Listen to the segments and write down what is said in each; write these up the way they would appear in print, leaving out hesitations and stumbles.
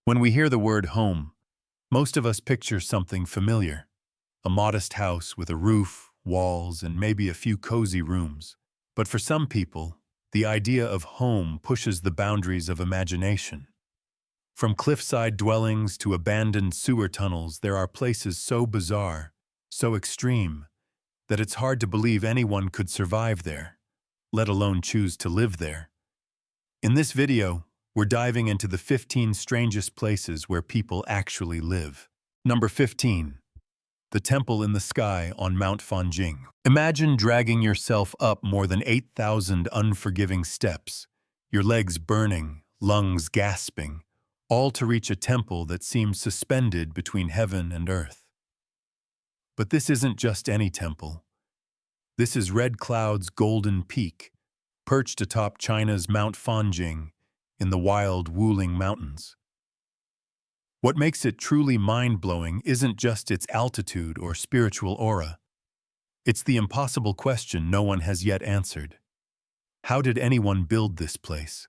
When we hear the word home, most of us picture something familiar. A modest house with a roof, walls, and maybe a few cozy rooms. But for some people, the idea of home pushes the boundaries of imagination. From cliffside dwellings to abandoned sewer tunnels, there are places so bizarre, so extreme, that it's hard to believe anyone could survive there, let alone choose to live there. In this video, we're diving into the 15 strangest places where people actually live. Number 15. The Temple in the Sky on Mount Fanjing. Imagine dragging yourself up more than 8,000 unforgiving steps, your legs burning, lungs gasping, all to reach a temple that seems suspended between heaven and earth. But this isn't just any temple. This is Red Cloud's golden peak, perched atop China's Mount Fanjing in the wild Wuling Mountains. What makes it truly mind-blowing isn't just its altitude or spiritual aura. It's the impossible question no one has yet answered. How did anyone build this place?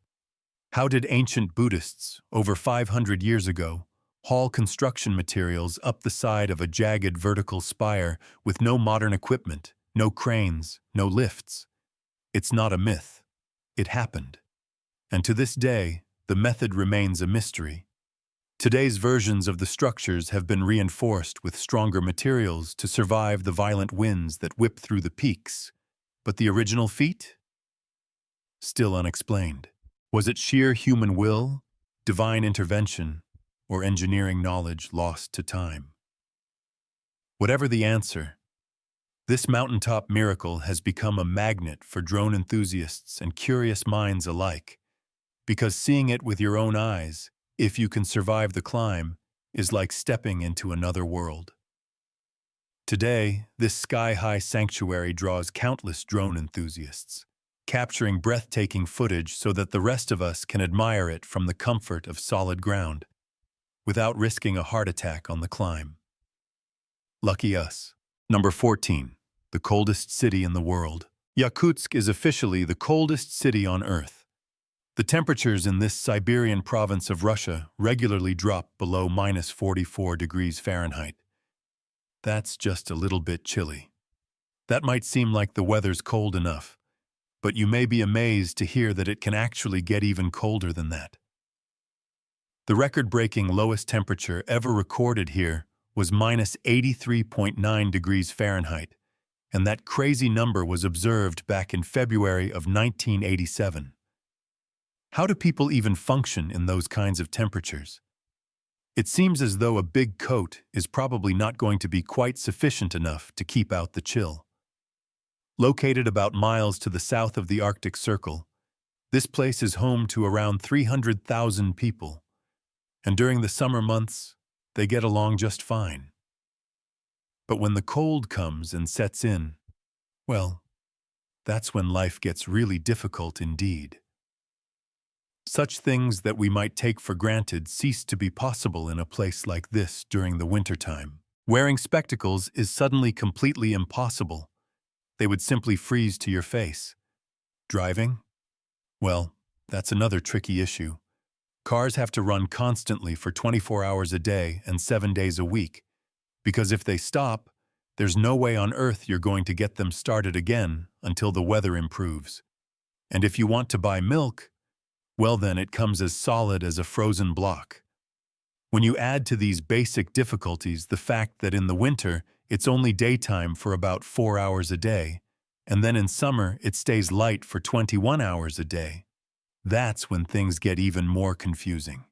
How did ancient Buddhists, over 500 years ago, haul construction materials up the side of a jagged vertical spire with no modern equipment, no cranes, no lifts? It's not a myth. It happened. And to this day, the method remains a mystery. Today's versions of the structures have been reinforced with stronger materials to survive the violent winds that whip through the peaks. But the original feat? Still unexplained. Was it sheer human will, divine intervention, or engineering knowledge lost to time? Whatever the answer, this mountaintop miracle has become a magnet for drone enthusiasts and curious minds alike, because seeing it with your own eyes, if you can survive the climb, is like stepping into another world. Today, this sky-high sanctuary draws countless drone enthusiasts, capturing breathtaking footage so that the rest of us can admire it from the comfort of solid ground, without risking a heart attack on the climb. Lucky us. Number 14. The coldest city in the world. Yakutsk is officially the coldest city on Earth. The temperatures in this Siberian province of Russia regularly drop below -44 degrees Fahrenheit. That's just a little bit chilly. That might seem like the weather's cold enough, but you may be amazed to hear that it can actually get even colder than that. The record-breaking lowest temperature ever recorded here was -83.9 degrees Fahrenheit, and that crazy number was observed back in February of 1987. How do people even function in those kinds of temperatures? It seems as though a big coat is probably not going to be quite sufficient enough to keep out the chill. Located about miles to the south of the Arctic Circle, this place is home to around 300,000 people, and during the summer months, they get along just fine. But when the cold comes and sets in, well, that's when life gets really difficult indeed. Such things that we might take for granted cease to be possible in a place like this during the wintertime. Wearing spectacles is suddenly completely impossible. They would simply freeze to your face. Driving? Well, that's another tricky issue. Cars have to run constantly for 24 hours a day and 7 days a week, because if they stop, there's no way on earth you're going to get them started again until the weather improves. And if you want to buy milk, well then it comes as solid as a frozen block. When you add to these basic difficulties the fact that in the winter it's only daytime for about 4 hours a day, and then in summer it stays light for 21 hours a day, that's when things get even more confusing.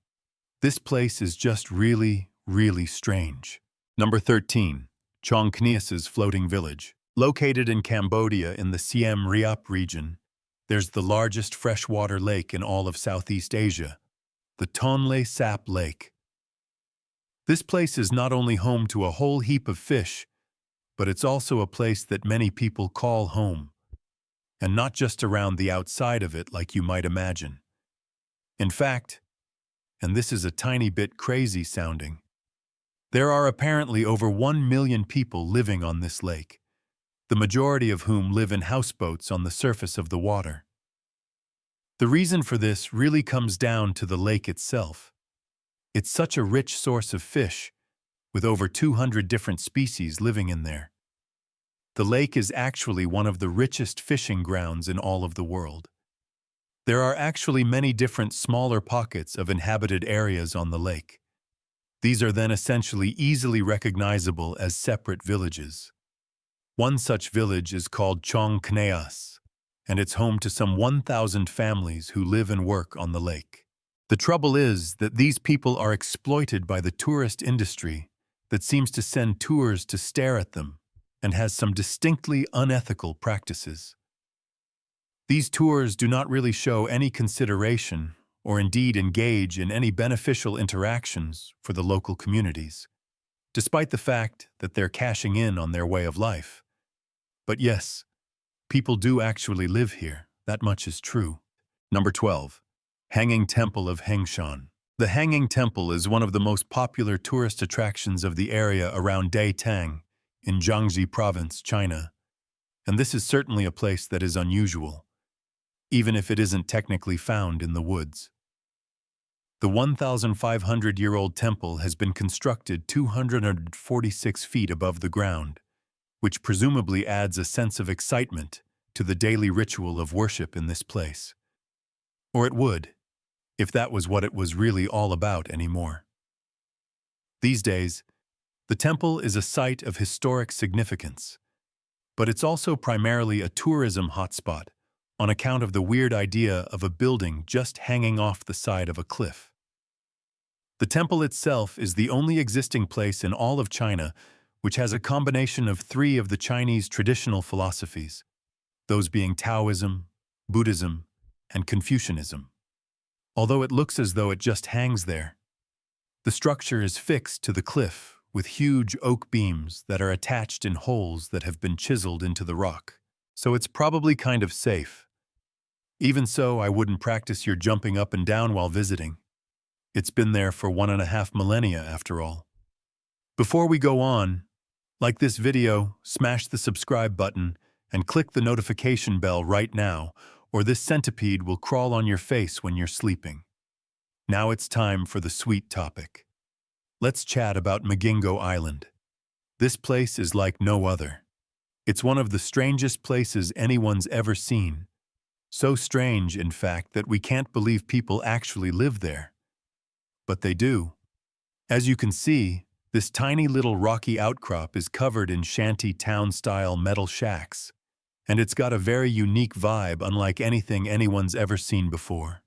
This place is just really, really strange. Number 13. Chong Kneas's Floating Village. Located in Cambodia in the Siem Reap region, there's the largest freshwater lake in all of Southeast Asia, the Tonle Sap Lake. This place is not only home to a whole heap of fish, but it's also a place that many people call home, and not just around the outside of it like you might imagine. In fact, and this is a tiny bit crazy sounding, there are apparently over 1 million people living on this lake, the majority of whom live in houseboats on the surface of the water. The reason for this really comes down to the lake itself. It's such a rich source of fish, with over 200 different species living in there. The lake is actually one of the richest fishing grounds in all of the world. There are actually many different smaller pockets of inhabited areas on the lake. These are then essentially easily recognizable as separate villages. One such village is called Chong Kneas, and it's home to some 1,000 families who live and work on the lake. The trouble is that these people are exploited by the tourist industry that seems to send tours to stare at them and has some distinctly unethical practices. These tours do not really show any consideration or indeed engage in any beneficial interactions for the local communities, despite the fact that they're cashing in on their way of life. But yes, people do actually live here, that much is true. Number 12. Hanging Temple of Hengshan. The Hanging Temple is one of the most popular tourist attractions of the area around Daitang in Jiangxi Province, China, and this is certainly a place that is unusual, even if it isn't technically found in the woods. The 1,500-year-old temple has been constructed 246 feet above the ground, which presumably adds a sense of excitement to the daily ritual of worship in this place. Or it would, if that was what it was really all about anymore. These days, the temple is a site of historic significance, but it's also primarily a tourism hotspot on account of the weird idea of a building just hanging off the side of a cliff. The temple itself is the only existing place in all of China which has a combination of three of the Chinese traditional philosophies, those being Taoism, Buddhism, and Confucianism. Although it looks as though it just hangs there, the structure is fixed to the cliff with huge oak beams that are attached in holes that have been chiseled into the rock, so it's probably kind of safe. Even so, I wouldn't practice your jumping up and down while visiting. It's been there for 1.5 millennia after all. Before we go on, like this video, smash the subscribe button and click the notification bell right now, or this centipede will crawl on your face when you're sleeping. Now it's time for the sweet topic. Let's chat about Magingo Island. This place is like no other. It's one of the strangest places anyone's ever seen. So strange, in fact, that we can't believe people actually live there. But they do. As you can see, this tiny little rocky outcrop is covered in shanty town-style metal shacks, and it's got a very unique vibe unlike anything anyone's ever seen before.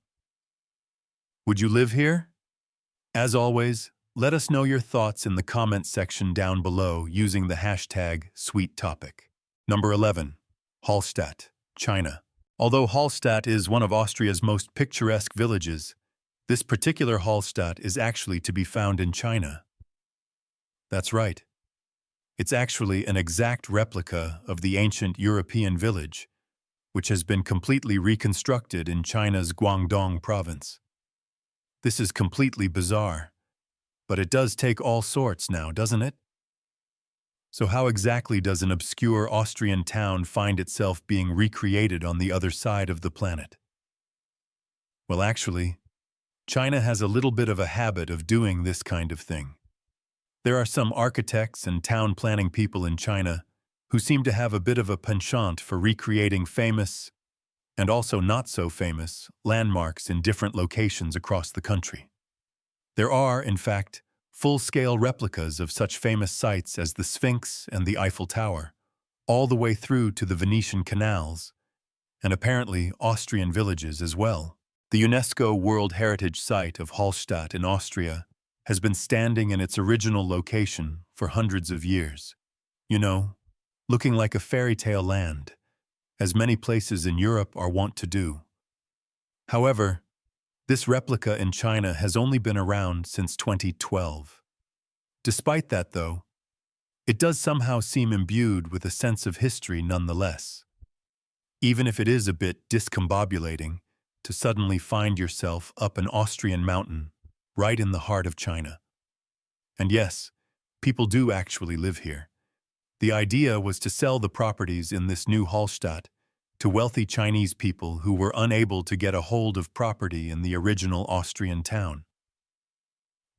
Would you live here? As always, let us know your thoughts in the comments section down below using the hashtag #SweetTopic. Number 11. Hallstatt, China. Although Hallstatt is one of Austria's most picturesque villages, this particular Hallstatt is actually to be found in China. That's right. It's actually an exact replica of the ancient European village, which has been completely reconstructed in China's Guangdong province. This is completely bizarre, but it does take all sorts now, doesn't it? So how exactly does an obscure Austrian town find itself being recreated on the other side of the planet? Well, actually, China has a little bit of a habit of doing this kind of thing. There are some architects and town planning people in China who seem to have a bit of a penchant for recreating famous, and also not so famous, landmarks in different locations across the country. There are, in fact, full-scale replicas of such famous sites as the Sphinx and the Eiffel Tower, all the way through to the Venetian canals, and apparently Austrian villages as well. The UNESCO World Heritage Site of Hallstatt in Austria has been standing in its original location for hundreds of years. You know, looking like a fairy tale land, as many places in Europe are wont to do. However, this replica in China has only been around since 2012. Despite that, though, it does somehow seem imbued with a sense of history nonetheless, even if it is a bit discombobulating to suddenly find yourself up an Austrian mountain right in the heart of China. And yes, people do actually live here. The idea was to sell the properties in this new Hallstatt to wealthy Chinese people who were unable to get a hold of property in the original Austrian town.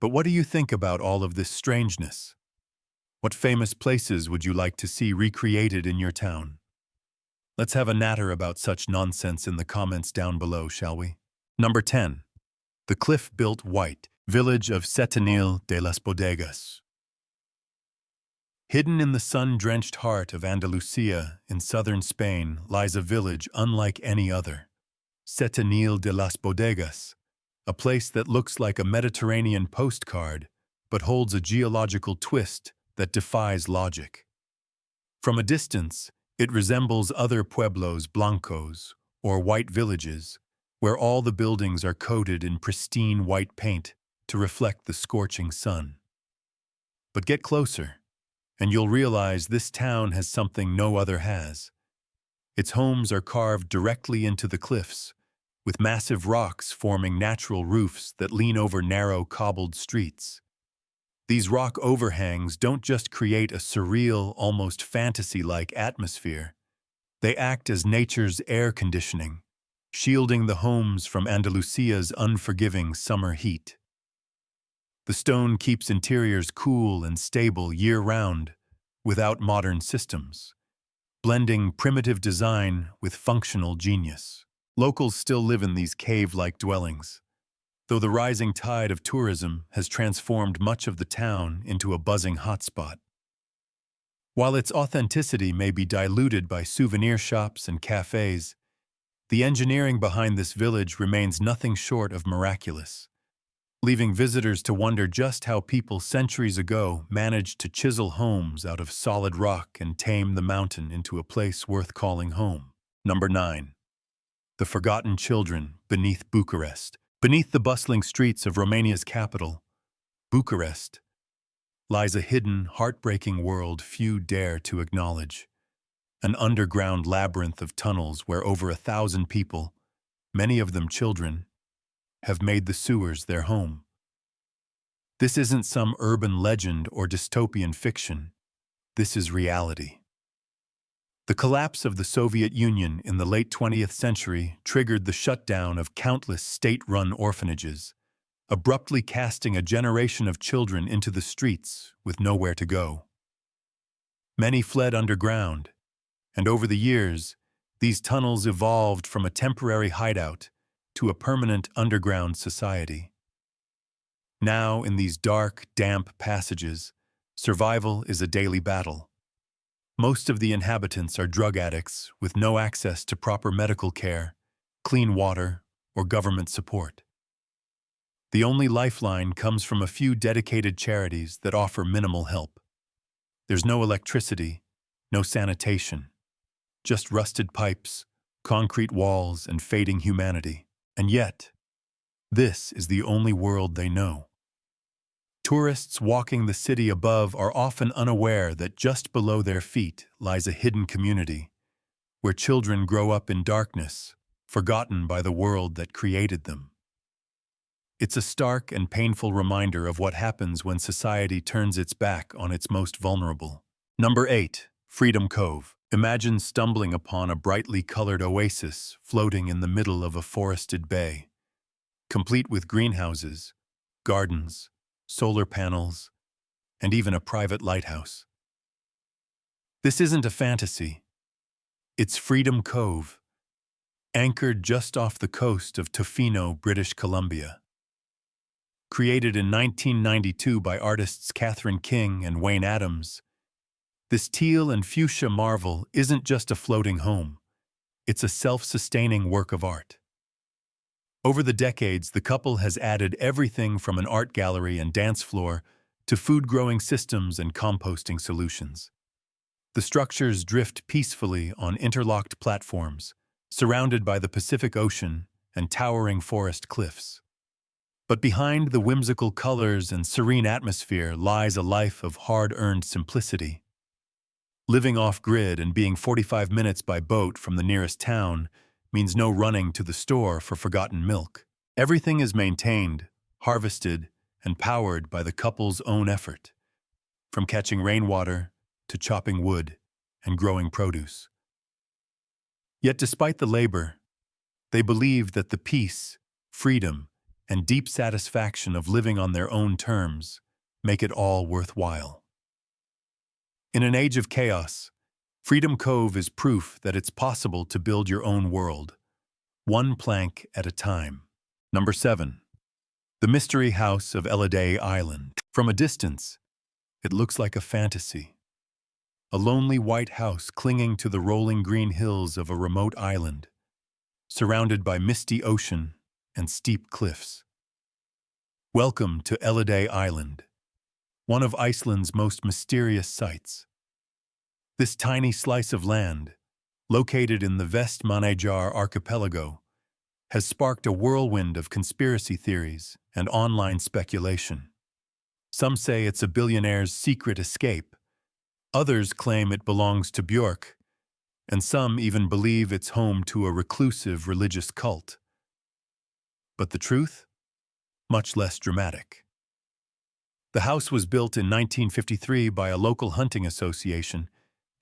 But what do you think about all of this strangeness? What famous places would you like to see recreated in your town? Let's have a natter about such nonsense in the comments down below, shall we? Number 10. The cliff-built white village of Setenil de las Bodegas. Hidden in the sun-drenched heart of Andalusia in southern Spain lies a village unlike any other. Setenil de las Bodegas, a place that looks like a Mediterranean postcard but holds a geological twist that defies logic. From a distance, it resembles other pueblos blancos, or white villages, where all the buildings are coated in pristine white paint to reflect the scorching sun. But get closer, and you'll realize this town has something no other has. Its homes are carved directly into the cliffs, with massive rocks forming natural roofs that lean over narrow cobbled streets. These rock overhangs don't just create a surreal, almost fantasy-like atmosphere. They act as nature's air conditioning, shielding the homes from Andalusia's unforgiving summer heat. The stone keeps interiors cool and stable year-round, without modern systems, blending primitive design with functional genius. Locals still live in these cave-like dwellings, though the rising tide of tourism has transformed much of the town into a buzzing hotspot. While its authenticity may be diluted by souvenir shops and cafes, the engineering behind this village remains nothing short of miraculous, leaving visitors to wonder just how people centuries ago managed to chisel homes out of solid rock and tame the mountain into a place worth calling home. Number 9. The Forgotten Children beneath Bucharest. Beneath the bustling streets of Romania's capital, Bucharest, lies a hidden, heartbreaking world few dare to acknowledge. An underground labyrinth of tunnels where over 1,000 people, many of them children, have made the sewers their home. This isn't some urban legend or dystopian fiction. This is reality. The collapse of the Soviet Union in the late 20th century triggered the shutdown of countless state-run orphanages, abruptly casting a generation of children into the streets with nowhere to go. Many fled underground, and over the years, these tunnels evolved from a temporary hideout to a permanent underground society. Now, in these dark, damp passages, survival is a daily battle. Most of the inhabitants are drug addicts with no access to proper medical care, clean water, or government support. The only lifeline comes from a few dedicated charities that offer minimal help. There's no electricity, no sanitation, just rusted pipes, concrete walls, and fading humanity. And yet, this is the only world they know. Tourists walking the city above are often unaware that just below their feet lies a hidden community, where children grow up in darkness, forgotten by the world that created them. It's a stark and painful reminder of what happens when society turns its back on its most vulnerable. Number 8. Freedom Cove. Imagine stumbling upon a brightly colored oasis floating in the middle of a forested bay, complete with greenhouses, gardens, solar panels, and even a private lighthouse. This isn't a fantasy. It's Freedom Cove, anchored just off the coast of Tofino, British Columbia. Created in 1992 by artists Catherine King and Wayne Adams, this teal and fuchsia marvel isn't just a floating home. It's a self-sustaining work of art. Over the decades, the couple has added everything from an art gallery and dance floor to food-growing systems and composting solutions. The structures drift peacefully on interlocked platforms, surrounded by the Pacific Ocean and towering forest cliffs. But behind the whimsical colors and serene atmosphere lies a life of hard-earned simplicity. Living off-grid and being 45 minutes by boat from the nearest town means no running to the store for forgotten milk. Everything is maintained, harvested, and powered by the couple's own effort, from catching rainwater to chopping wood and growing produce. Yet despite the labor, they believe that the peace, freedom, and deep satisfaction of living on their own terms make it all worthwhile. In an age of chaos, Freedom Cove is proof that it's possible to build your own world, one plank at a time. Number 7. The Mystery House of Elliday Island. From a distance, it looks like a fantasy. A lonely white house clinging to the rolling green hills of a remote island, surrounded by misty ocean and steep cliffs. Welcome to Elliday Island, one of Iceland's most mysterious sights. This tiny slice of land, located in the Vestmannaeyjar archipelago, has sparked a whirlwind of conspiracy theories and online speculation. Some say it's a billionaire's secret escape. Others claim it belongs to Björk, and some even believe it's home to a reclusive religious cult. But the truth? Much less dramatic. The house was built in 1953 by a local hunting association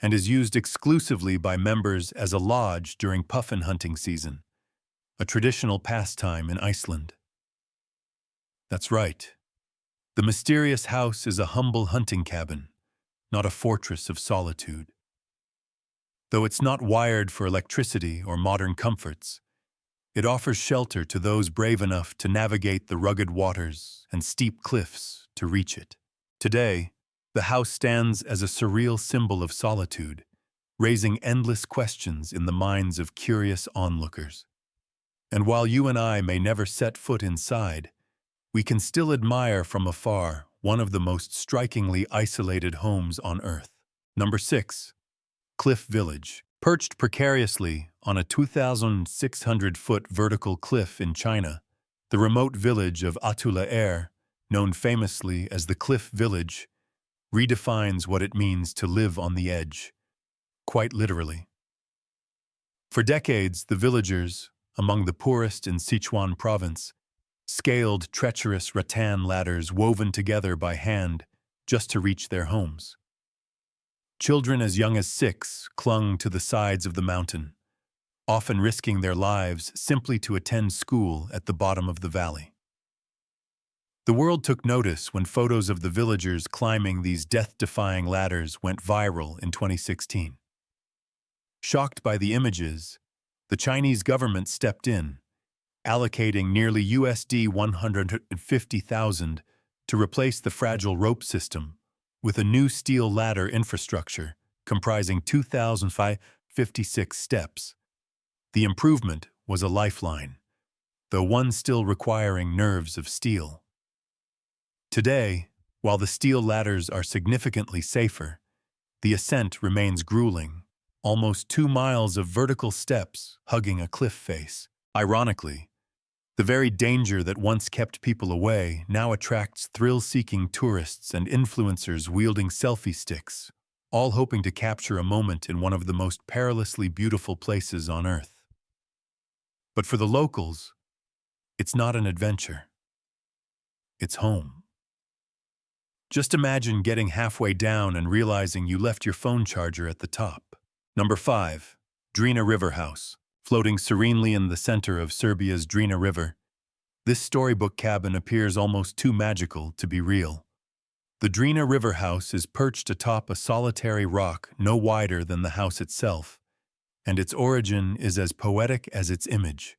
and is used exclusively by members as a lodge during puffin hunting season, a traditional pastime in Iceland. That's right. The mysterious house is a humble hunting cabin, not a fortress of solitude. Though it's not wired for electricity or modern comforts, it offers shelter to those brave enough to navigate the rugged waters and steep cliffs to reach it. Today, the house stands as a surreal symbol of solitude, raising endless questions in the minds of curious onlookers. And while you and I may never set foot inside, we can still admire from afar one of the most strikingly isolated homes on Earth. Number 6. Cliff Village. Perched precariously on a 2,600-foot vertical cliff in China, the remote village of Atula, known famously as the Cliff Village, redefines what it means to live on the edge, quite literally. For decades, the villagers, among the poorest in Sichuan province, scaled treacherous rattan ladders woven together by hand just to reach their homes. Children as young as 6 clung to the sides of the mountain, often risking their lives simply to attend school at the bottom of the valley. The world took notice when photos of the villagers climbing these death-defying ladders went viral in 2016. Shocked by the images, the Chinese government stepped in, allocating nearly USD 150,000 to replace the fragile rope system with a new steel ladder infrastructure comprising 2,556 steps. The improvement was a lifeline, though one still requiring nerves of steel. Today, while the steel ladders are significantly safer, the ascent remains grueling, almost 2 miles of vertical steps hugging a cliff face. Ironically, the very danger that once kept people away now attracts thrill-seeking tourists and influencers wielding selfie sticks, all hoping to capture a moment in one of the most perilously beautiful places on Earth. But for the locals, it's not an adventure. It's home. Just imagine getting halfway down and realizing you left your phone charger at the top. Number 5. Drina River House. Floating serenely in the center of Serbia's Drina River, this storybook cabin appears almost too magical to be real. The Drina River House is perched atop a solitary rock no wider than the house itself, and its origin is as poetic as its image.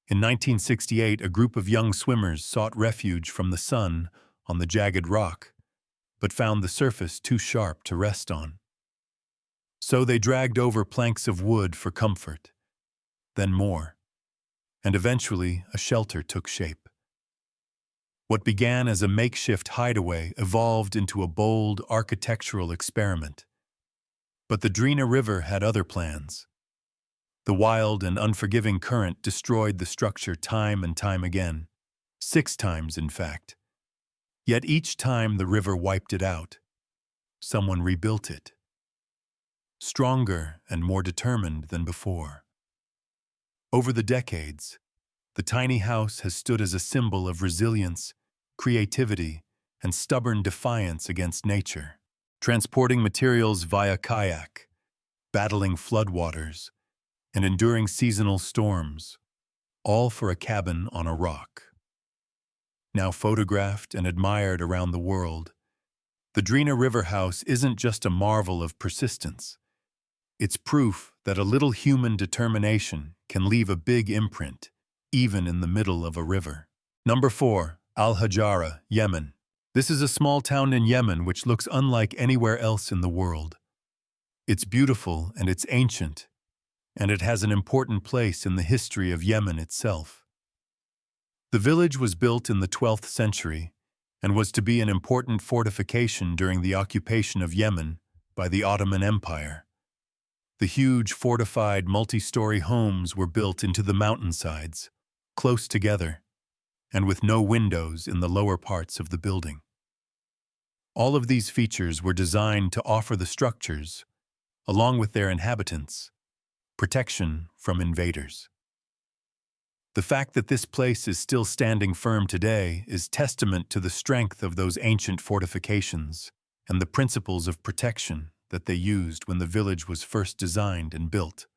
In 1968, a group of young swimmers sought refuge from the sun on the jagged rock, but found the surface too sharp to rest on. So they dragged over planks of wood for comfort, then more, and eventually a shelter took shape. What began as a makeshift hideaway evolved into a bold architectural experiment. But the Drina River had other plans. The wild and unforgiving current destroyed the structure time and time again, 6 times in fact. Yet each time the river wiped it out, someone rebuilt it, stronger and more determined than before. Over the decades, the tiny house has stood as a symbol of resilience, creativity, and stubborn defiance against nature, transporting materials via kayak, battling floodwaters, and enduring seasonal storms, all for a cabin on a rock. now photographed and admired around the world. The Drina River House isn't just a marvel of persistence. It's proof that a little human determination can leave a big imprint, even in the middle of a river. Number 4. Al-Hajara, Yemen. This is a small town in Yemen which looks unlike anywhere else in the world. It's beautiful and it's ancient, and it has an important place in the history of Yemen itself. The village was built in the 12th century and was to be an important fortification during the occupation of Yemen by the Ottoman Empire. The huge fortified multi-story homes were built into the mountainsides, close together, and with no windows in the lower parts of the building. All of these features were designed to offer the structures, along with their inhabitants, protection from invaders. The fact that this place is still standing firm today is testament to the strength of those ancient fortifications and the principles of protection that they used when the village was first designed and built,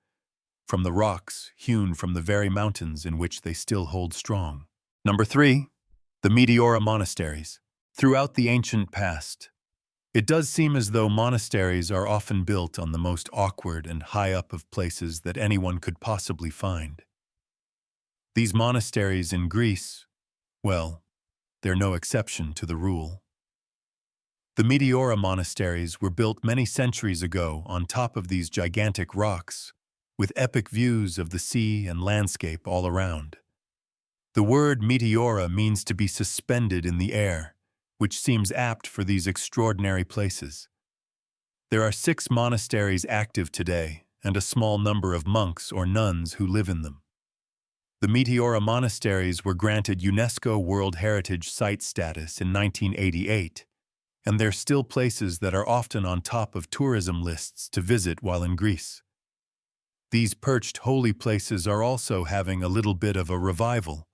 from the rocks hewn from the very mountains in which they still hold strong. Number 3. The Meteora Monasteries. Throughout the ancient past, it does seem as though monasteries are often built on the most awkward and high up of places that anyone could possibly find. These monasteries in Greece, well, they're no exception to the rule. The Meteora monasteries were built many centuries ago on top of these gigantic rocks, with epic views of the sea and landscape all around. The word meteora means to be suspended in the air, which seems apt for these extraordinary places. There are 6 monasteries active today, and a small number of monks or nuns who live in them. The Meteora monasteries were granted UNESCO World Heritage Site status in 1988, and they're still places that are often on top of tourism lists to visit while in Greece. These perched holy places are also having a little bit of a revival,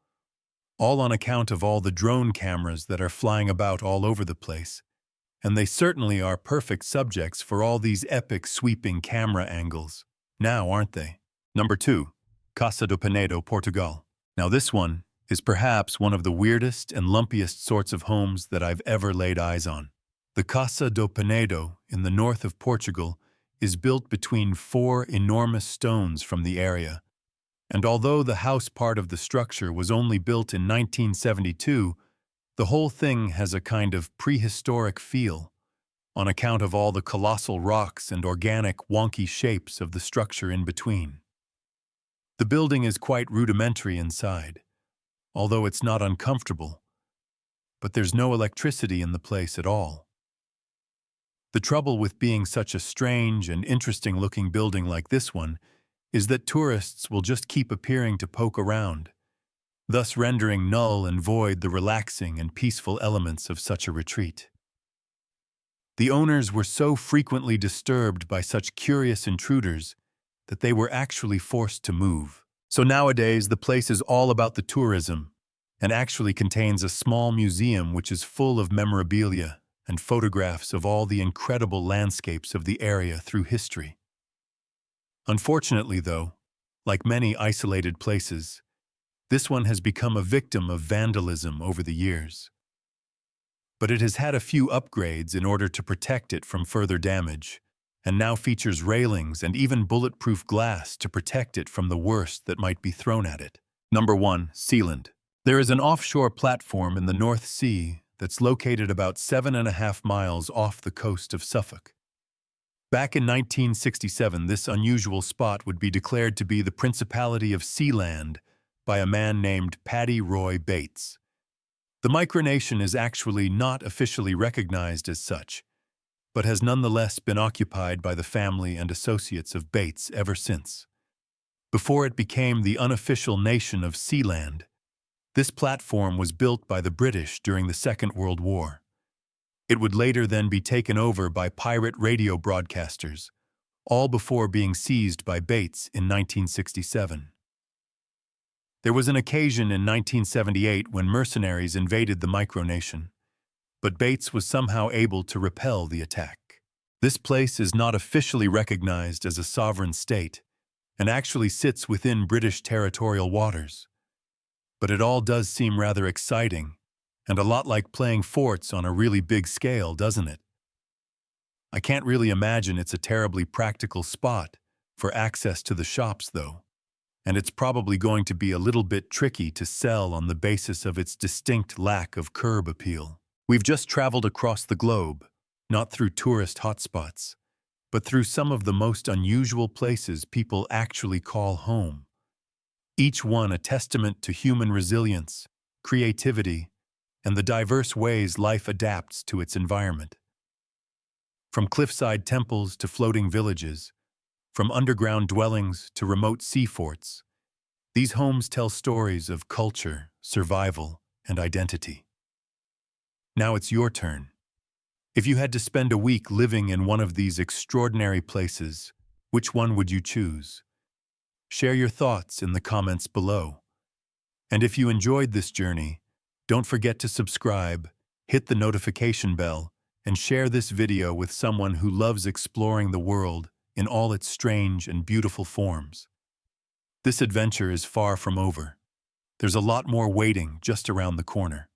all on account of all the drone cameras that are flying about all over the place, and they certainly are perfect subjects for all these epic sweeping camera angles. Now, aren't they? Number 2. Casa do Penedo, Portugal. Now this one is perhaps one of the weirdest and lumpiest sorts of homes that I've ever laid eyes on. The Casa do Penedo in the north of Portugal is built between 4 enormous stones from the area, and although the house part of the structure was only built in 1972, the whole thing has a kind of prehistoric feel, on account of all the colossal rocks and organic, wonky shapes of the structure in between. The building is quite rudimentary inside, although it's not uncomfortable, but there's no electricity in the place at all. The trouble with being such a strange and interesting-looking building like this one is that tourists will just keep appearing to poke around, thus rendering null and void the relaxing and peaceful elements of such a retreat. The owners were so frequently disturbed by such curious intruders that they were actually forced to move. So nowadays, the place is all about the tourism and actually contains a small museum which is full of memorabilia and photographs of all the incredible landscapes of the area through history. Unfortunately, though, like many isolated places, this one has become a victim of vandalism over the years. But it has had a few upgrades in order to protect it from further damage, and now features railings and even bulletproof glass to protect it from the worst that might be thrown at it. Number 1. Sealand. There is an offshore platform in the North Sea that's located about 7.5 miles off the coast of Suffolk. Back in 1967, this unusual spot would be declared to be the Principality of Sealand by a man named Paddy Roy Bates. The micronation is actually not officially recognized as such, but has nonetheless been occupied by the family and associates of Bates ever since. Before it became the unofficial nation of Sealand, this platform was built by the British during the Second World War. It would later then be taken over by pirate radio broadcasters, all before being seized by Bates in 1967. There was an occasion in 1978 when mercenaries invaded the micronation, but Bates was somehow able to repel the attack. This place is not officially recognized as a sovereign state and actually sits within British territorial waters. But it all does seem rather exciting And a lot like playing forts on a really big scale, doesn't it? I can't really imagine it's a terribly practical spot for access to the shops, though. And it's probably going to be a little bit tricky to sell on the basis of its distinct lack of curb appeal. We've just traveled across the globe, not through tourist hotspots, but through some of the most unusual places people actually call home. Each one a testament to human resilience, creativity, and the diverse ways life adapts to its environment. From cliffside temples to floating villages, from underground dwellings to remote sea forts, these homes tell stories of culture, survival, and identity. Now it's your turn. If you had to spend a week living in one of these extraordinary places, which one would you choose? Share your thoughts in the comments below. And if you enjoyed this journey, don't forget to subscribe, hit the notification bell, and share this video with someone who loves exploring the world in all its strange and beautiful forms. This adventure is far from over. There's a lot more waiting just around the corner.